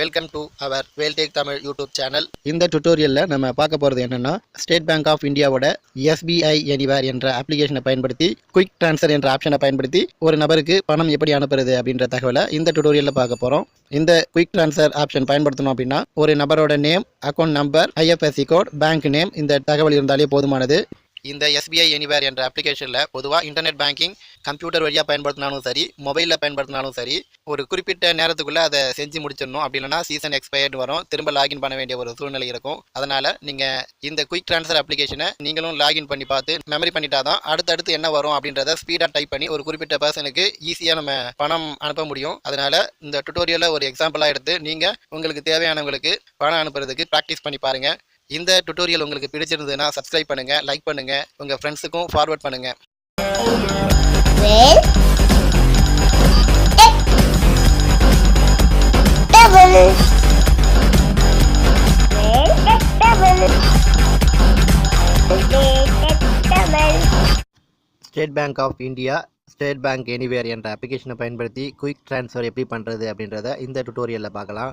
Welcome to our Veltech Tamil YouTube channel. இந்த டுட்டோரியலில் நம்ம பார்க்க போகிறது என்னென்னா, ஸ்டேட் பேங்க் ஆஃப் இந்தியாவோட எஸ்பிஐ எனிவேர் என்ற அப்ளிகேஷனை பயன்படுத்தி குயிக் ட்ரான்ஸ்ஃபர் என்ற ஆப்ஷனை பயன்படுத்தி ஒரு நபருக்கு பணம் எப்படி அனுப்புறது அப்படின்ற தகவலை இந்த டுட்டோரியலில் பார்க்க போகிறோம். இந்த குயிக் ட்ரான்ஸ்ஃபர் ஆப்ஷன் பயன்படுத்தணும் அப்படின்னா ஒரு நபரோட name, account number, IFSC code, bank name இந்த தகவல் இருந்தாலே போதுமானது. இந்த எஸ்பிஐ எனிவேர் என்ற அப்ளிகேஷனில் பொதுவாக இன்டர்நெட் பேங்கிங் கம்ப்யூட்டர் வழியாக பயன்படுத்தினாலும் சரி, மொபைலில் பயன்படுத்தினாலும் சரி, ஒரு குறிப்பிட்ட நேரத்துக்குள்ளே அதை செஞ்சு முடிச்சிடணும். அப்படி இல்லைனா சீசன் எக்ஸ்பயர்டு வரும், திரும்ப லாகின் பண்ண வேண்டிய ஒரு சூழ்நிலை இருக்கும். அதனால் நீங்கள் இந்த குயிக் ட்ரான்ஸ்ஃபர் அப்ளிகேஷனை நீங்களும் லாகின் பண்ணி பார்த்து மெமரி பண்ணிட்டா தான் அடுத்தடுத்து என்ன வரும் அப்படின்றத ஸ்பீடாக டைப் பண்ணி ஒரு குறிப்பிட்ட பர்சனுக்கு ஈஸியாக நம்ம பணம் அனுப்ப முடியும். அதனால் இந்த டுட்டோரியலை ஒரு எக்ஸாம்பிளாக எடுத்து நீங்கள் உங்களுக்கு தேவையானவங்களுக்கு பணம் அனுப்புறதுக்கு ப்ராக்டிஸ் பண்ணி பாருங்கள். இந்த டுட்டோரியல் உங்களுக்கு பிடிச்சிருந்ததுன்னா சப்ஸ்கிரைப் பண்ணுங்க, லைக் பண்ணுங்க, உங்க ஃப்ரெண்ட்ஸுக்கும் ஃபார்வர்ட் பண்ணுங்க. State bank of India State Bank anywhere என்ற அப்ளிகேஷனை பயன்படுத்தி குயிக் ட்ரான்ஸ்ஃபர் எப்படி பண்ணுறது அப்படின்றத இந்த டுட்டோரியலில் பார்க்கலாம்.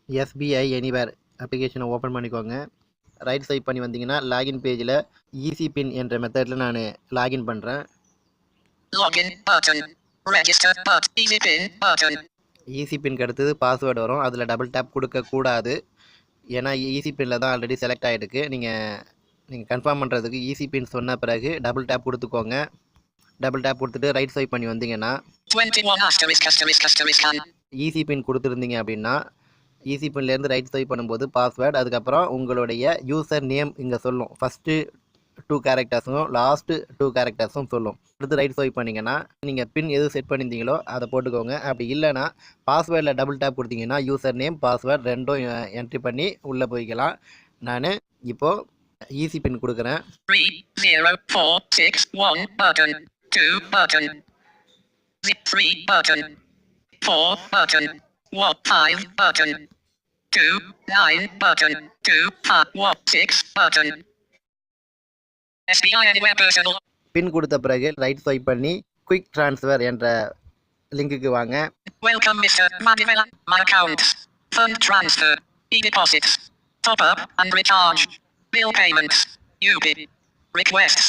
எஸ்பிஐ எனிவேர் அப்ளிகேஷனை ஓப்பன் பண்ணிக்கோங்க. ரைட் ஸ்வைப் பண்ணி வந்தீங்கன்னா லாகின் பேஜில் ஈஸி பின் என்ற மெத்தடில் நான் லாகின் பண்ணுறேன். ஈஸி பின்க்கு அடுத்தது பாஸ்வேர்டு வரும். அதில் டபுள் டேப் கொடுக்கக்கூடாது, ஏன்னா ஈஸி பின்னில் தான் ஆல்ரெடி செலக்ட் ஆகிருக்கு. நீங்கள் கன்ஃபார்ம் பண்ணுறதுக்கு ஈஸி பின் சொன்ன பிறகு டபுள் டேப் கொடுத்துக்கோங்க. டபுள் டேப் கொடுத்துட்டு ரைட் ஸ்வைப் பண்ணி வந்தீங்கன்னா ஈஸி பின் கொடுத்துருந்தீங்க அப்படின்னா ஈஸி பின்லேருந்து ரைட் ஸ்வைப் பண்ணும்போது பாஸ்வேர்டு, அதுக்கப்புறம் உங்களுடைய யூசர் நேம் இங்கே சொல்லும். ஃபஸ்ட்டு 2 கேரக்டர்ஸும் லாஸ்ட்டு 2 கேரக்டர்ஸும் சொல்லும். அடுத்து ரைட் ஸ்வைப் பண்ணிங்கன்னா நீங்கள் பின் எது செட் பண்ணியிருந்தீங்களோ அதை போட்டுக்கோங்க. அப்படி இல்லைனா பாஸ்வேர்டில் டபுள் டேப் கொடுத்தீங்கன்னா யூசர் நேம், பாஸ்வேர்டு ரெண்டும் என்ட்ரி பண்ணி உள்ளே போய்க்கலாம். நான் இப்போது ஈஸி பின் கொடுக்குறேன். 3046 button 2 button 3 button 4 button 5 button 2 9 button 2 6 button. SBI Anywhere Personal. பின் கொடுத்த பிறகு ரைட் ஸ்வைப் பண்ணி குயிக் ட்ரான்ஸ்ஃபர் என்ற லிங்குக்கு வாங்க. Welcome Mr. Madivella. My accounts, fund transfer, e-deposits, top up and recharge, bill payments, UP, requests,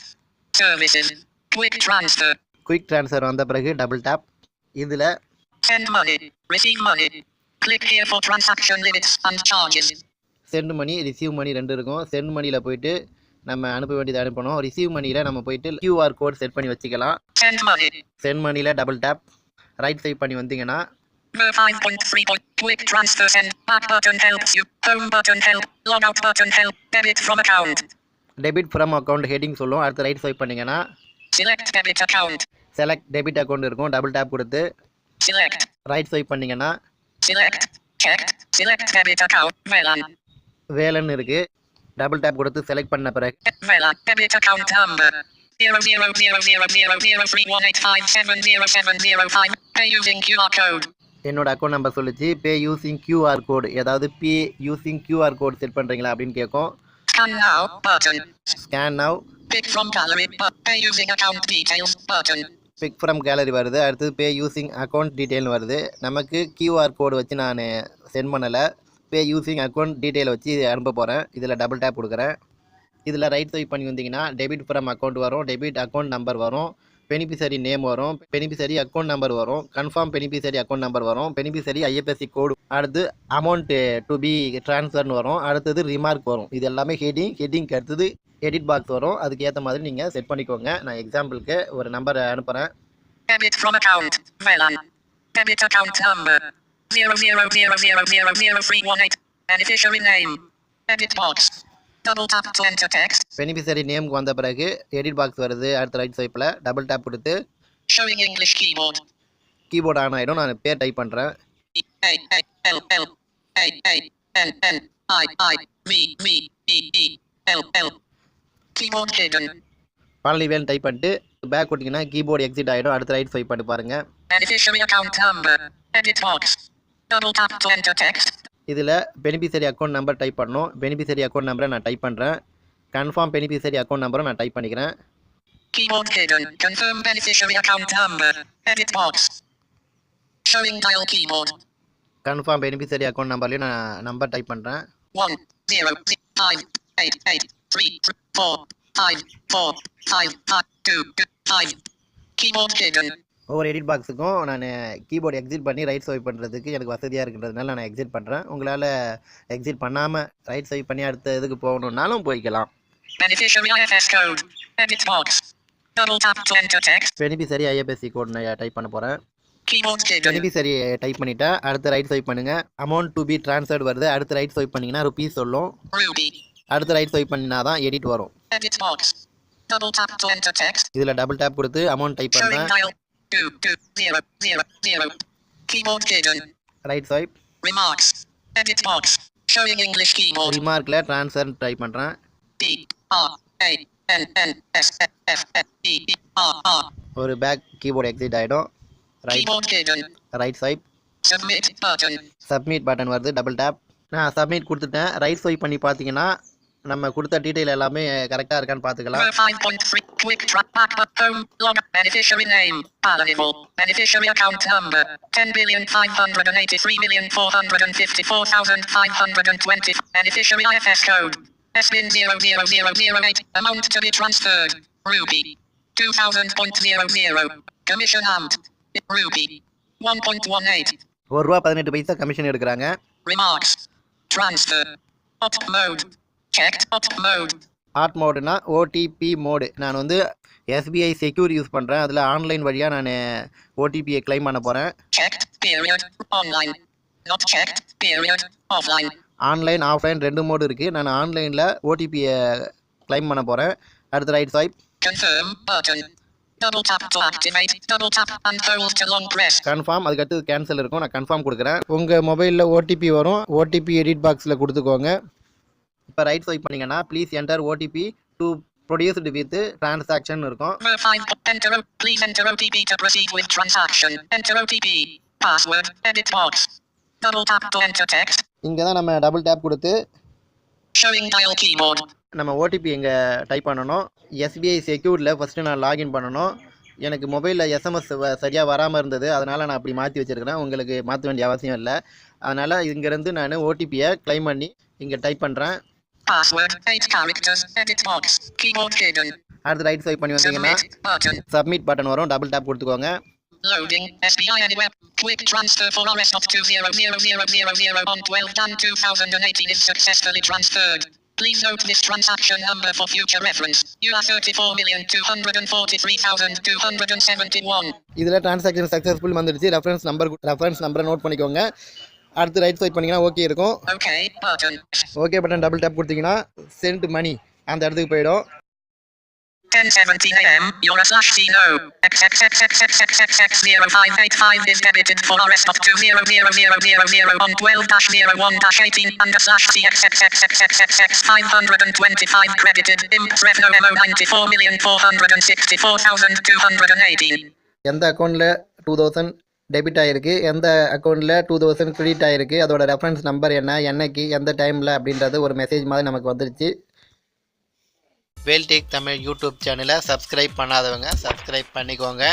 services, quick transfer. Quick transfer வந்த பிறகு double tape. இதில் send money, receive money. Click here for transaction limits and charges. Send money, receive money ரெண்டு இருக்கும். Send மணியில் போயிட்டு நம்ம அனுப்ப வேண்டியது அனுப்பணும். ரிசீவ் மணியில் நம்ம போயிட்டு QR கோட் செட் பண்ணி வச்சுக்கலாம். சென்ட் மணியில் டபுள் டேப். ரைட் ஸ்வைப் பண்ணி வந்தீங்கன்னா 5.3 quick transfer send back button helps you, home button help, log out button help, debit from account. Debit from account heading சொல்லும். அடுத்து ரைட் ஸ்வைப் பண்ணிங்கன்னா select debit account. Select debit account இருக்கும். Double tap கொடுத்து select. Right swipe பண்ணிங்கன்னா select checked, select debit account வேலன் இருக்கு. Double tap கொடுத்து select பண்ண பிறகு Velan debit account number 00000318570705 pay using QR code. என்னோட அக்கௌண்ட் நம்பர் சொல்லிச்சு. பே யூசிங் QR கோட், ஏதாவது pay using QR code set பண்ணுறீங்களா அப்படின்னு கேட்கும். Scan now button. Scan now. Pick from gallery pay using account details button. Pick from gallery வருது. அடுத்தது பே using account டீட்டெயில்னு வருது. நமக்கு QR கோடு வச்சு நான் சென்ட் பண்ணலை, பே யூசிங் அக்கௌண்ட் டீட்டெயில் வச்சு அனுப்ப போகிறேன். இதில் டபுள் டேப் கொடுக்குறேன். இதில் ரைட் ஸ்வைப் பண்ணி வந்தீங்கன்னா டெபிட் ஃப்ரம் அக்கௌண்ட் வரும், டெபிட் அக்கௌண்ட் நம்பர் வரும், பெனிஃபிஷரி நேம் வரும், பெனிஃபிஷரி அக்கௌண்ட் நம்பர் வரும், கன்ஃபார்ம் பெனிஃபிஷரி அக்கௌண்ட் நம்பர் வரும், பெனிஃபிஷரி ஐஎஃப்எஸ்சி கோடு, அடுத்து அமௌண்ட் டு பி ட்ரான்ஸ்ஃபர்னு வரும், அடுத்தது ரிமார்க் வரும். இது எல்லாமே ஹெட்டிங்க்கு அடுத்தது எடிட் பாக்ஸ் வரும். அதுக்கு ஏற்ற மாதிரி நீங்கள் செட் பண்ணிக்கோங்க. நான் எக்ஸாம்பிளுக்கு ஒரு நம்பர் அனுப்புகிறேன். Debit from account Velan. Debit account number 00000318. Beneficiary name. Edit box. Double tap to enter text. Beneficiary நேமுக்கு வந்த பிறகு எடிட் பாக்ஸ் வருது. அடுத்த ரைட் ஸ்வைப்பில் டபுள் டேப் கொடுத்து showing English keyboard. Keyboard on ஆகிடும். நான் பேர் டைப் பண்ணுறேன். EALLANNIVEVELL. Keyboard hidden. Palanivel type பண்ணிட்டு பேக் கொடுத்தீங்கன்னா கீபோர்டு எக்ஸிட் ஆகிடும். அடுத்த ரைட் ஸ்வைப் பண்ணி பாருங்கள். Beneficiary account number. Edit box. Double tap to enter text. இதில் பெனிஃபிஷரி அக்கௌண்ட் நம்பர் டைப் பண்ணணும். பெனிஃபிஷரி அக்கௌண்ட் நம்பரை நான் டைப் பண்ணுறேன். கன்ஃபார்ம் பெனிஃபிஷரி அக்கௌண்ட் நம்பரை நான் டைப் பண்ணிக்கிறேன். Keyboard hidden. Confirm beneficiary account number. Edit box. Showing dial keyboard. Confirm beneficiary account நம்பர்லேயும் நான் நம்பர் டைப் பண்ணுறேன். 1 0 5 8 8 3 4 5 4 5 2 5. Keyboard hidden. ஒவ்வொரு எடிட் பாக்ஸுக்கும் நான் கீபோர்டு எக்ஸிட் பண்ணி ரைட் ஸ்வைப் பண்ணுறதுக்கு எனக்கு வசதியாக இருக்கிறதுனால நான் எக்ஸிட் பண்ணுறேன். உங்களால் எக்ஸிட் பண்ணாமல் ரைட் ஸ்வைப் பண்ணி அடுத்த இதுக்கு போகணுன்னாலும் போய்க்கலாம். Beneficiary IFS code. Edit box. Double tap to enter text. Beneficiary IFSC code நான் டைப் பண்ண போகிறேன். Keyboard hidden. பெனிஃபிஷரி டைப் பண்ணிவிட்டேன். அடுத்து ரைட் ஸ்வைப் பண்ணுங்கள். அமௌண்ட் டு பி ட்ரான்ஸ்ஃபர்ட் வருது. அடுத்து ரைட் ஸ்வைப் பண்ணிங்கன்னா ருபீஸ் சொல்லும். Ruby. அடுத்து ரைட் ஸ்வைப் பண்ணினா தான் எடிட் வரும். Edit box. Double tap to enter text. இதில் டபுள் டேப் கொடுத்து அமௌண்ட் டைப் Showing பண்ணுறேன். dial. 2 2 0 0 0. Keyboard hidden. Right swipe. Remarks. Edit box. Showing English keyboard. ரிமார்க்கில் ட்ரான்ஸ்ஃபர் டைப் பண்ணுறேன். D R A N N S F F E E R R. ஒரு back keyboard exit ஆகிடும். Keyboard hidden. Right swipe. Submit button. Submit button வருது. Double tap. நான் submit கொடுத்துட்டேன். Right swipe பண்ணி பார்த்தீங்கன்னா நம்ம கொடுத்த டீட்டெயில் எல்லாமே கரெக்டாக இருக்கான்னு பார்த்துக்கலாம். 5.3 quick track back but home log beneficiary name palatable beneficiary account number 10,583,454,520 beneficiary IFS code SBIN 00008 amount to be transferred Ruby 2000.00 commission amount Ruby 1.18 ₹1.18 commission எடுக்கிறாங்க. remarks transfer opt mode checked opt mode. ஆட் மோடுனா OTP mode. நான் வந்து SBI secure use பண்ணுறேன். அதில் online வழியாக நான் ஓடிபியை கிளைம் பண்ண போகிறேன். Checked period online not checked period offline. Online offline 2 mode இருக்குது. நான் ஆன்லைனில் ஓடிபியை கிளைம் பண்ண போகிறேன். அடுத்து right swipe. Confirm button. Double tap to activate. Double tap and hold to long press. Confirm. அதுக்கடுத்து கேன்சல் இருக்கும். நான் கன்ஃபார்ம் கொடுக்குறேன். உங்கள் மொபைலில் ஓடிபி வரும். ஓடிபி எடிட் பாக்ஸில் கொடுத்துக்கோங்க. இப்போ ரைட் ஸ்வைப் பண்ணிங்கன்னா please enter OTP to produced with transaction இருக்கும். Please enter OTP to proceed with transaction. Enter OTP. Password. Edit box. Double tap to enter text. இங்கே தான் நம்ம டபுள் டேப் கொடுத்து Showing dial keyboard. நம்ம OTP எங்கே type பண்ணணும். SBI செக்யூரில் first நான் login பண்ணணும். எனக்கு மொபைலில் எஸ்எம்எஸ் சரியாக வராமல் இருந்தது. அதனால் நான் அப்படி மாற்றி வச்சுருக்கிறேன். உங்களுக்கு மாற்ற வேண்டிய அவசியம் இல்லை. அதனால் இங்கேருந்து நான் ஓடிபியை கிளைம் பண்ணி இங்கே டைப் பண்ணுறேன். Password 8 characters. Edit box. Keyboard hidden. அடுத்து ரைட் ஸ்வைப் பண்ணி வந்தீங்கன்னா Submit button. சப்மிட் பட்டன் வரும். டபுள் டேப் கொடுத்துக்கோங்க. Loading SBI Anywhere. Quick transfer for RS of 200,000 on 12/10/2018 is successfully transferred. Please note this transaction number for future reference. You are 34,243,271. இதில் transaction successful வந்துடுச்சு. Reference நம்பரை note பண்ணிக்கோங்க. அடுத்து right swipe பண்ணிங்கன்னா okay இருக்கும். Okay button. Okay button double tape கொடுத்தீங்கன்னா send மணி அந்த இடத்துக்கு போயிடும். 10:17 a.m. Your /C no. XXXXXXX0585 is debited for RS of 200,000 on 12/01/18 and /CXXXXXX525 credited. Imp Rev no MO 94,464,218. எந்த அக்கௌண்ட்டில் 2000 டெபிட் ஆகிருக்கு, எந்த அக்கௌண்ட்டில் 2000 கிரெடிட் ஆகிருக்கு, அதோட ரெஃபரன்ஸ் நம்பர் என்ன, என்னைக்கு, எந்த டைமில் அப்படின்றது ஒரு மெசேஜ் மாதிரி நமக்கு வந்துருச்சு. வேல்டெக் தமிழ் யூடியூப் சேனலை சப்ஸ்கிரைப் பண்ணாதவங்க சப்ஸ்கிரைப் பண்ணிக்கோங்க.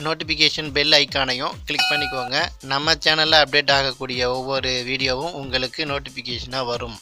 நோட்டிஃபிகேஷன் பெல் ஐக்கானையும் கிளிக் பண்ணிக்கோங்க. நம்ம சேனலில் அப்டேட் ஆகக்கூடிய ஒவ்வொரு வீடியோவும் உங்களுக்கு நோட்டிஃபிகேஷனாக வரும்.